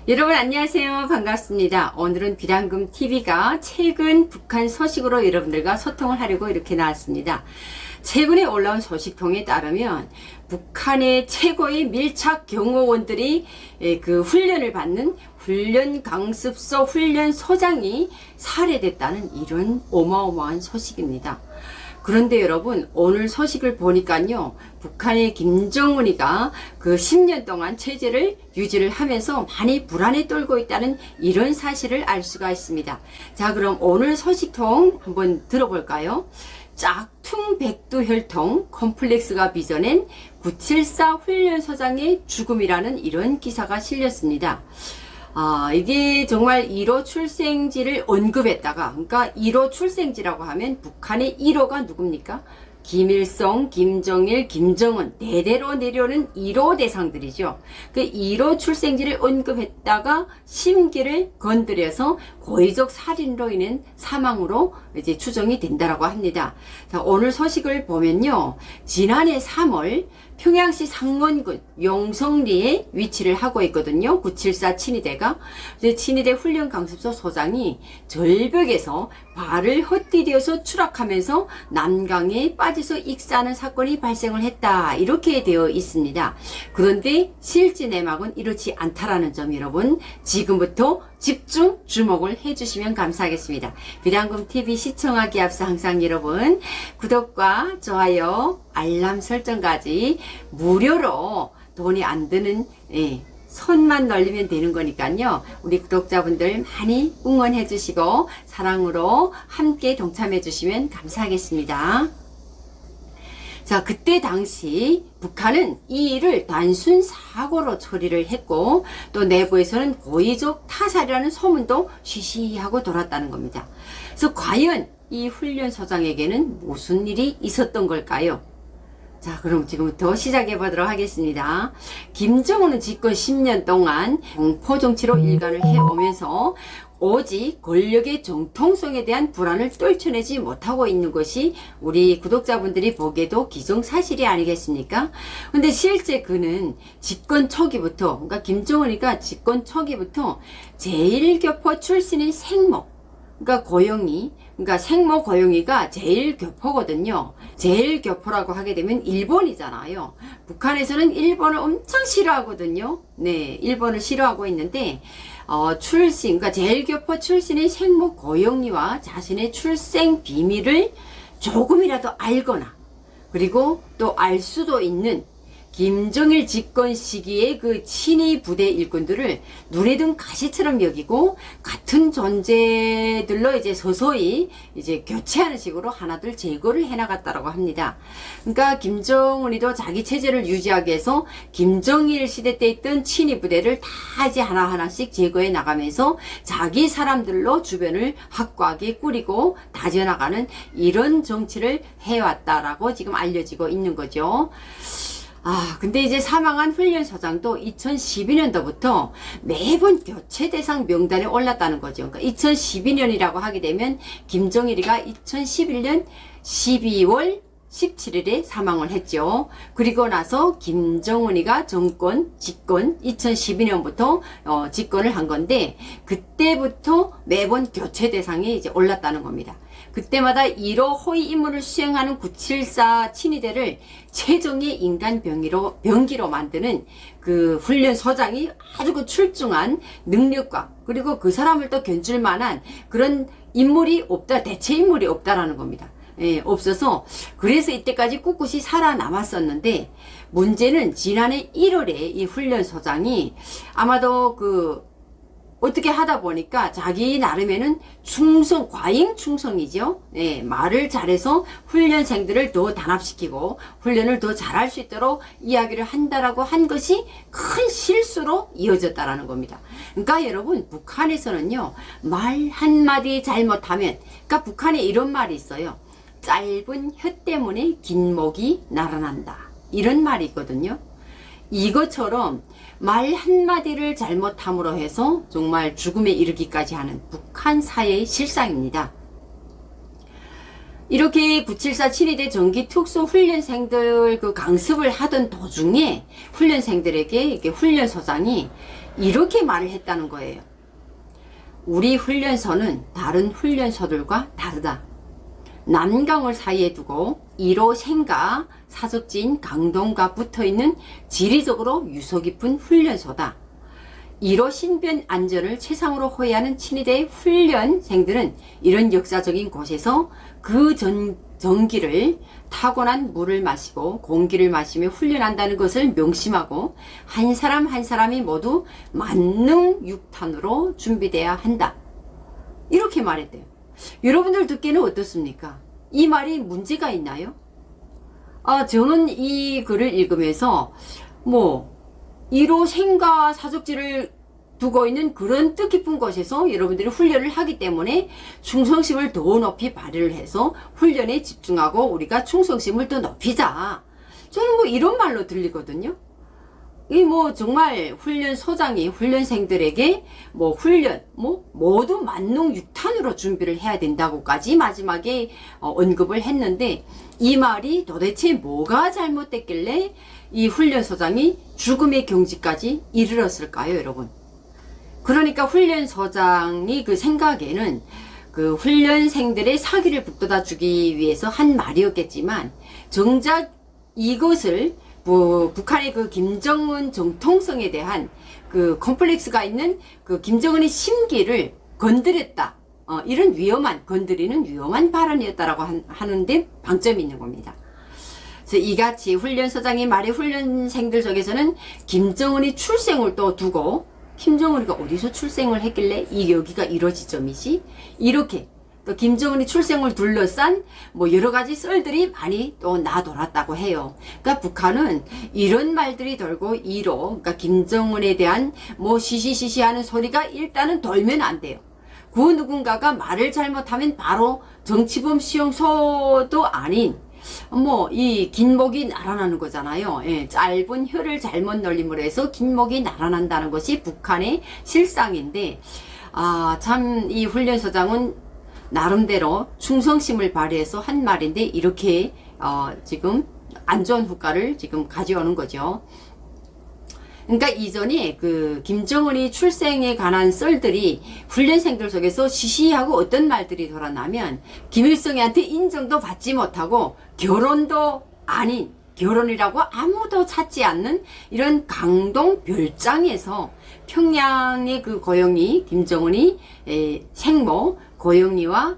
여러분 안녕하세요. 반갑습니다. 오늘은 비단금TV가 최근 북한 소식으로 여러분들과 소통을 하려고 이렇게 나왔습니다. 최근에 올라온 소식통에 따르면 북한의 최고의 밀착 경호원들이 그 훈련을 받는 훈련 강습소 훈련소장이 살해됐다는 이런 어마어마한 소식입니다. 그런데 여러분, 오늘 소식을 보니까요, 북한의 김정은이가 그 10년 동안 체제를 유지를 하면서 많이 불안에 떨고 있다는 이런 사실을 알 수가 있습니다. 자, 그럼 오늘 소식통 한번 들어볼까요? 짝퉁 백두혈통 컴플렉스가 빚어낸 974 훈련소장의 죽음이라는 이런 기사가 실렸습니다. 이게 정말 1호 출생지를 언급했다가, 그러니까 1호 출생지라고 하면 북한의 1호가 누굽니까? 김일성, 김정일, 김정은 대대로 내려오는 1호 대상들이죠. 그 1호 출생지를 언급했다가 심기를 건드려서 고의적 살인으로 인한 사망으로 이제 추정이 된다라고 합니다. 자, 오늘 소식을 보면요. 지난해 3월 평양시 상원군 용성리에 위치를 하고 있거든요. 974 친위대가. 친위대 훈련강습소 소장이 절벽에서 발을 헛디뎌서 추락하면서 남강에 빠져서 익사하는 사건이 발생을 했다. 이렇게 되어 있습니다. 그런데 실제 내막은 이렇지 않다라는 점 여러분 지금부터 집중 주목을 해주시면 감사하겠습니다. 비단금TV 시청하기 앞서 항상 여러분 구독과 좋아요, 알람 설정까지 무료로 돈이 안 드는 손만 놀리면 되는 거니까요. 우리 구독자분들 많이 응원해 주시고 사랑으로 함께 동참해 주시면 감사하겠습니다. 자, 그때 당시 북한은 이 일을 단순 사고로 처리를 했고 또 내부에서는 고의적 타살이라는 소문도 쉬쉬하고 돌았다는 겁니다. 그래서 과연 이 훈련소장에게는 무슨 일이 있었던 걸까요? 자, 그럼 지금부터 시작해 보도록 하겠습니다. 김정은은 집권 10년 동안 공포 정치로 일관을 해오면서 오직 권력의 정통성에 대한 불안을 떨쳐내지 못하고 있는 것이 우리 구독자분들이 보기에도 기정사실이 아니겠습니까? 근데 실제 그는 집권 초기부터, 그러니까 김정은이가 집권 초기부터 제1교포 출신의 생모, 그러니까 고영이, 그러니까 생모 고영이가 제1교포거든요. 제1교포라고 하게 되면 일본이잖아요. 북한에서는 일본을 엄청 싫어하거든요. 네, 일본을 싫어하고 있는데 출신, 그러니까 제1교포 출신의 생모 고영이와 자신의 출생 비밀을 조금이라도 알거나 그리고 또 알 수도 있는 김정일 집권 시기의 그 친위 부대 일꾼들을 눈에 든 가시처럼 여기고 같은 존재들로 이제 서서히 이제 교체하는 식으로 하나둘 제거를 해나갔다라고 합니다. 그러니까 김정은이도 자기 체제를 유지하기 위해서 김정일 시대 때 있던 친위 부대를 다 이제 하나하나씩 제거해 나가면서 자기 사람들로 주변을 확고하게 꾸리고 다져나가는 이런 정치를 해왔다라고 지금 알려지고 있는 거죠. 근데 이제 사망한 훈련소장도 2012년도부터 매번 교체 대상 명단에 올랐다는 거죠. 그러니까 2012년이라고 하게 되면 김정일이가 2011년 12월 17일에 사망을 했죠. 그리고 나서 김정은이가 집권 2012년부터 집권을 한 건데 그때부터 매번 교체 대상에 이제 올랐다는 겁니다. 그때마다 1호 호위 임무를 수행하는 974 친위대를 최종의 인간 병기로 만드는 그 훈련소장이 아주 그 출중한 능력과 그리고 그 사람을 또 견줄 만한 그런 인물이 없다, 대체 인물이 없다라는 겁니다. 없어서 그래서 이때까지 꿋꿋이 살아남았었는데 문제는 지난해 1월에 이 훈련소장이 아마도 어떻게 하다 보니까 자기 나름에는 과잉 충성이죠. 말을 잘해서 훈련생들을 더 단합시키고 훈련을 더 잘할 수 있도록 이야기를 한다라고 한 것이 큰 실수로 이어졌다라는 겁니다. 그러니까 여러분 북한에서는요 말 한마디 잘못하면 그러니까 북한에 이런 말이 있어요. 짧은 혀 때문에 긴 목이 날아난다. 이런 말이 있거든요. 이것처럼 말 한마디를 잘못함으로 해서 정말 죽음에 이르기까지 하는 북한 사회의 실상입니다. 이렇게 974 친위대 정기 특수 훈련생들 그 강습을 하던 도중에 훈련생들에게 이렇게 훈련소장이 이렇게 말을 했다는 거예요. 우리 훈련소는 다른 훈련소들과 다르다. 남강을 사이에 두고 1호 생가 사적지인 강동과 붙어있는 지리적으로 유서 깊은 훈련소다. 1호 신변 안전을 최상으로 호위하는 친위대 훈련생들은 이런 역사적인 곳에서 그 전기를 타고난 물을 마시고 공기를 마시며 훈련한다는 것을 명심하고 한 사람 한 사람이 모두 만능 6탄으로 준비돼야 한다. 이렇게 말했대요. 여러분들 듣기에는 어떻습니까? 이 말이 문제가 있나요? 저는 이 글을 읽으면서 1호 생가 사적지를 두고 있는 그런 뜻깊은 곳에서 여러분들이 훈련을 하기 때문에 충성심을 더 높이 발휘를 해서 훈련에 집중하고 우리가 충성심을 더 높이자. 저는 이런 말로 들리거든요. 이 정말 훈련소장이 훈련생들에게 훈련 모두 만능 6탄으로 준비를 해야 된다고까지 마지막에 언급을 했는데, 이 말이 도대체 뭐가 잘못됐길래 이 훈련소장이 죽음의 경지까지 이르렀을까요, 여러분? 그러니까 훈련소장이 그 생각에는 그 훈련생들의 사기를 북돋아 주기 위해서 한 말이었겠지만, 정작 이것을 북한의 그 김정은 정통성에 대한 그 컴플렉스가 있는 그 김정은의 심기를 건드렸다. 이런 건드리는 위험한 발언이었다라고 하는데 방점이 있는 겁니다. 그래서 이같이 훈련소장이 말해 훈련생들 속에서는 김정은이 출생을 또 두고, 김정은이가 어디서 출생을 했길래 여기가 이런 지점이지? 이렇게 또 김정은이 출생을 둘러싼 여러 가지 썰들이 많이 또 나돌았다고 해요. 그러니까 북한은 이런 말들이 돌고 그러니까 김정은에 대한 시시시시하는 소리가 일단은 돌면 안 돼요. 그 누군가가 말을 잘못하면 바로 정치범 수용소도 아닌 이 긴 목이 날아나는 거잖아요. 예, 짧은 혀를 잘못 놀림으로 해서 긴 목이 날아난다는 것이 북한의 실상인데, 참 이 훈련소장은 나름대로 충성심을 발휘해서 한 말인데 이렇게 지금 안 좋은 후과를 지금 가져오는 거죠. 그러니까 이전에 그 김정은이 출생에 관한 썰들이 훈련생들 속에서 시시하고 어떤 말들이 돌아나면 김일성한테 인정도 받지 못하고 결혼도 아닌, 결혼이라고 아무도 찾지 않는 이런 강동 별장에서 평양의 그 고영이, 김정은이 생모 고영이와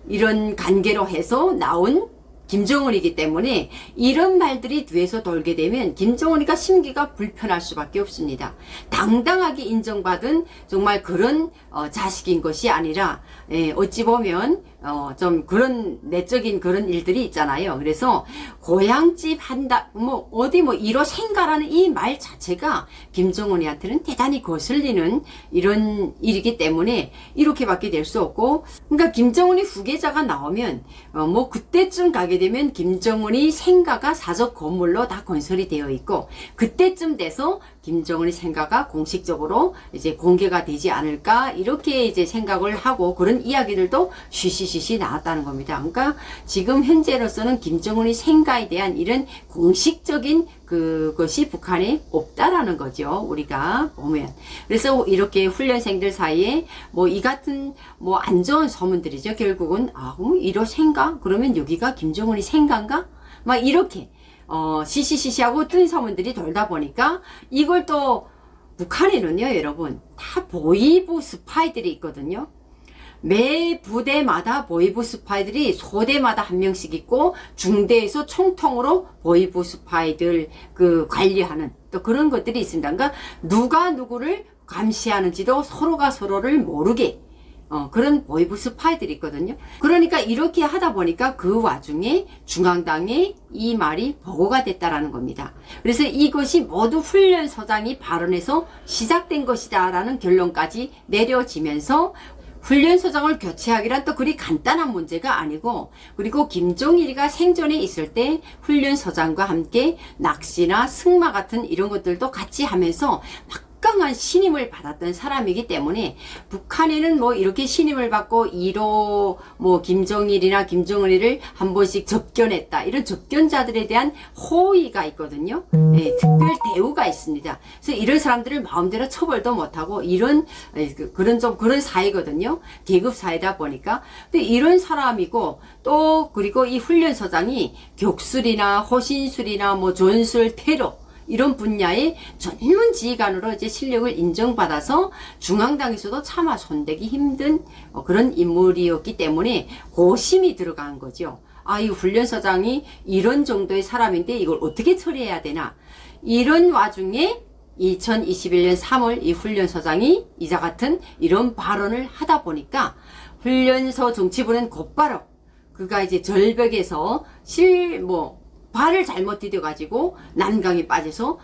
이런 관계로 해서 나온 김정은이기 때문에 이런 말들이 뒤에서 돌게 되면 김정은이가 심기가 불편할 수밖에 없습니다. 당당하게 인정받은 정말 그런 자식인 것이 아니라, 어찌 보면 좀 그런 내적인 그런 일들이 있잖아요. 그래서 고향집 한다 이로 생가라는 이 말 자체가 김정은이한테는 대단히 거슬리는 이런 일이기 때문에 이렇게밖에 될 수 없고, 그러니까 김정은이 후계자가 나오면 그때쯤 가게 되면 김정은이 생가가 사적 건물로 다 건설이 되어 있고, 그때쯤 돼서 김정은의 생가가 공식적으로 이제 공개가 되지 않을까, 이렇게 이제 생각을 하고 그런 이야기들도 쉬쉬쉬쉬 나왔다는 겁니다. 그러니까 지금 현재로서는 김정은의 생가에 대한 이런 공식적인 그것이 북한에 없다라는 거죠, 우리가 보면. 그래서 이렇게 훈련생들 사이에 이 같은 안 좋은 소문들이죠. 결국은 1호 생가? 그러면 여기가 김정은의 생가인가? 이렇게 시시시시하고 뜬 소문들이 돌다 보니까, 이걸 또 북한에는요, 여러분, 다 보이부 스파이들이 있거든요. 매 부대마다 보이부 스파이들이 소대마다 한 명씩 있고, 중대에서 총통으로 보이부 스파이들 관리하는 또 그런 것들이 있습니다. 그러니까 누가 누구를 감시하는지도 서로가 서로를 모르게 그런 보이부 스파이들이 있거든요. 그러니까 이렇게 하다 보니까 그 와중에 중앙당에 이 말이 보고가 됐다라는 겁니다. 그래서 이것이 모두 훈련소장이 발언해서 시작된 것이다 라는 결론까지 내려지면서, 훈련소장을 교체하기란 또 그리 간단한 문제가 아니고, 그리고 김종일이가 생존에 있을 때 훈련소장과 함께 낚시나 승마 같은 이런 것들도 같이 하면서 막 극강한 신임을 받았던 사람이기 때문에 북한에는 뭐 이렇게 신임을 받고 1호 뭐 김정일이나 김정은이를 한 번씩 접견했다, 이런 접견자들에 대한 호의가 있거든요. 예, 특별 대우가 있습니다. 그래서 이런 사람들을 마음대로 처벌도 못하고 이런 그런 사회거든요. 계급 사회다 보니까. 근데 이런 사람이고, 또 그리고 이 훈련소장이 격술이나 호신술이나 뭐 전술, 테러 이런 분야의 전문 지휘관으로 이제 실력을 인정받아서 중앙당에서도 차마 손대기 힘든 그런 인물이었기 때문에 고심이 들어간 거죠. 아, 이 훈련소장이 이런 정도의 사람인데 이걸 어떻게 처리해야 되나. 이런 와중에 2021년 3월 이 훈련소장이 이자 같은 이런 발언을 하다 보니까 훈련소 정치부는 곧바로 그가 이제 절벽에서 발을 잘못 디뎌가지고 난강에 빠져서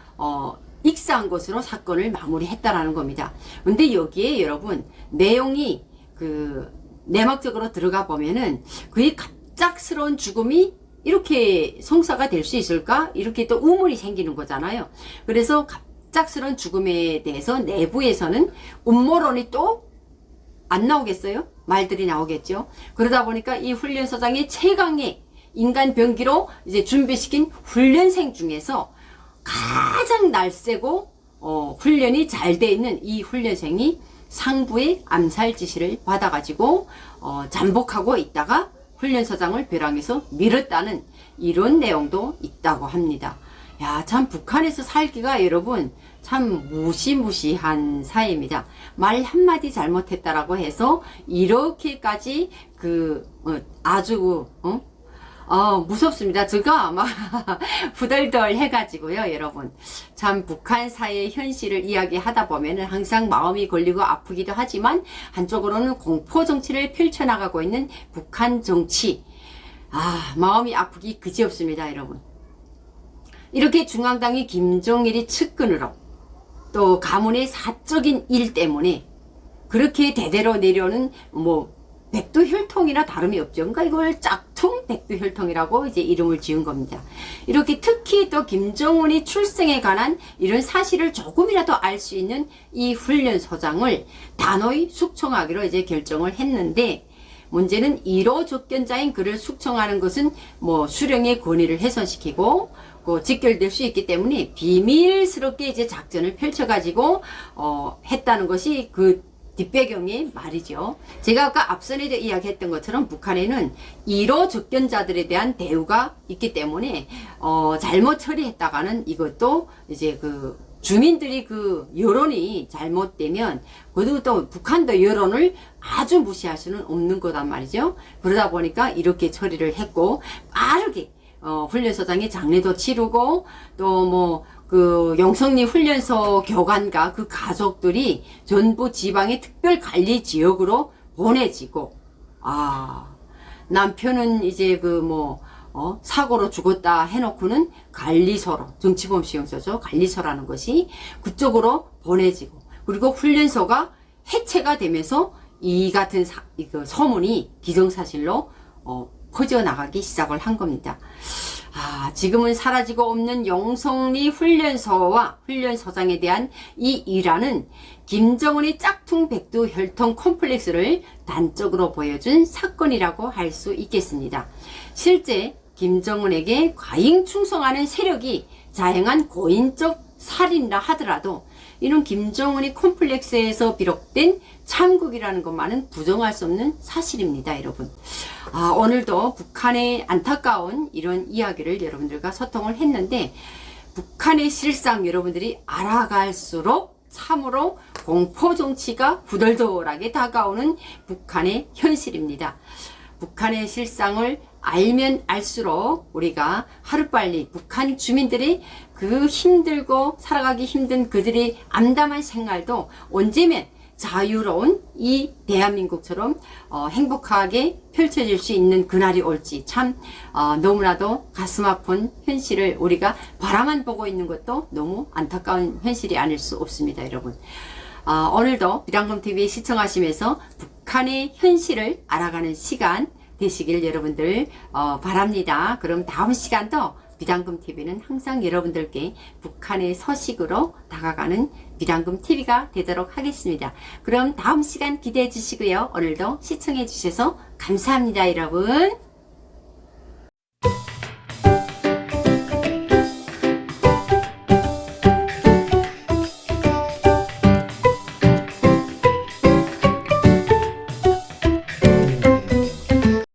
익사한 것으로 사건을 마무리했다라는 겁니다. 근데 여기에 여러분 내용이 내막적으로 들어가 보면은 그의 갑작스러운 죽음이 이렇게 성사가 될 수 있을까? 이렇게 또 의문이 생기는 거잖아요. 그래서 갑작스러운 죽음에 대해서 내부에서는 음모론이 또 안 나오겠어요? 말들이 나오겠죠. 그러다 보니까 이 훈련소장의 최강의 인간 병기로 이제 준비시킨 훈련생 중에서 가장 날쌔고 훈련이 잘 돼 있는 이 훈련생이 상부의 암살 지시를 받아가지고 잠복하고 있다가 훈련소장을 벼랑에서 밀었다는 이런 내용도 있다고 합니다. 야, 참 북한에서 살기가 여러분 참 무시무시한 사회입니다. 말 한마디 잘못했다라고 해서 이렇게까지 아주 무섭습니다. 제가 막 후덜덜 해가지고요, 여러분. 참 북한 사회의 현실을 이야기하다 보면은 항상 마음이 걸리고 아프기도 하지만 한쪽으로는 공포 정치를 펼쳐나가고 있는 북한 정치. 마음이 아프기 그지없습니다, 여러분. 이렇게 중앙당이 김정일이 측근으로 또 가문의 사적인 일 때문에 그렇게 대대로 내려오는 백두혈통이나 다름이 없죠. 그러니까 이걸 짝퉁 백두혈통이라고 이제 이름을 지은 겁니다. 이렇게 특히 또 김정은이 출생에 관한 이런 사실을 조금이라도 알 수 있는 이 훈련소장을 단호히 숙청하기로 이제 결정을 했는데, 문제는 1호 접견자인 그를 숙청하는 것은 수령의 권위를 훼손시키고 직결될 수 있기 때문에 비밀스럽게 이제 작전을 펼쳐가지고 했다는 것이 그 뒷배경의 말이죠. 제가 아까 앞선에도 이야기했던 것처럼 북한에는 1호 접견자들에 대한 대우가 있기 때문에 잘못 처리했다가는 이것도 이제 주민들이 여론이 잘못되면 그래도 또 북한도 여론을 아주 무시할 수는 없는 거단 말이죠. 그러다 보니까 이렇게 처리를 했고 빠르게 훈련소장의 장례도 치르고 또 영성리 훈련소 교관과 그 가족들이 전부 지방의 특별관리 지역으로 보내지고, 남편은 이제 사고로 죽었다 해놓고는 관리소로, 정치범 시용소죠. 관리소라는 것이 그쪽으로 보내지고, 그리고 훈련소가 해체가 되면서 이 같은 소문이 기정사실로 퍼져나가기 시작을 한 겁니다. 지금은 사라지고 없는 영성리 훈련소와 훈련소장에 대한 이 일화는 김정은의 짝퉁 백두혈통 콤플렉스를 단적으로 보여준 사건이라고 할 수 있겠습니다. 실제 김정은에게 과잉 충성하는 세력이 자행한 고인적 살인이라 하더라도 이는 김정은의 콤플렉스에서 비롯된 참극이라는 것만은 부정할 수 없는 사실입니다, 여러분. 오늘도 북한의 안타까운 이런 이야기를 여러분들과 소통을 했는데, 북한의 실상 여러분들이 알아갈수록 참으로 공포 정치가 후덜덜하게 다가오는 북한의 현실입니다. 북한의 실상을 알면 알수록 우리가 하루빨리 북한 주민들이 힘들고 살아가기 힘든 그들의 암담한 생활도 언제면 자유로운 이 대한민국처럼 행복하게 펼쳐질 수 있는 그날이 올지 참 너무나도 가슴 아픈 현실을 우리가 바라만 보고 있는 것도 너무 안타까운 현실이 아닐 수 없습니다, 여러분. 오늘도 비단금TV 시청하시면서 북한의 현실을 알아가는 시간 되시길 여러분들 바랍니다. 그럼 다음 시간도 비당금 TV는 항상 여러분들께 북한의 서식으로 다가가는 비당금 TV가 되도록 하겠습니다. 그럼 다음 시간 기대해 주시고요. 오늘도 시청해 주셔서 감사합니다, 여러분.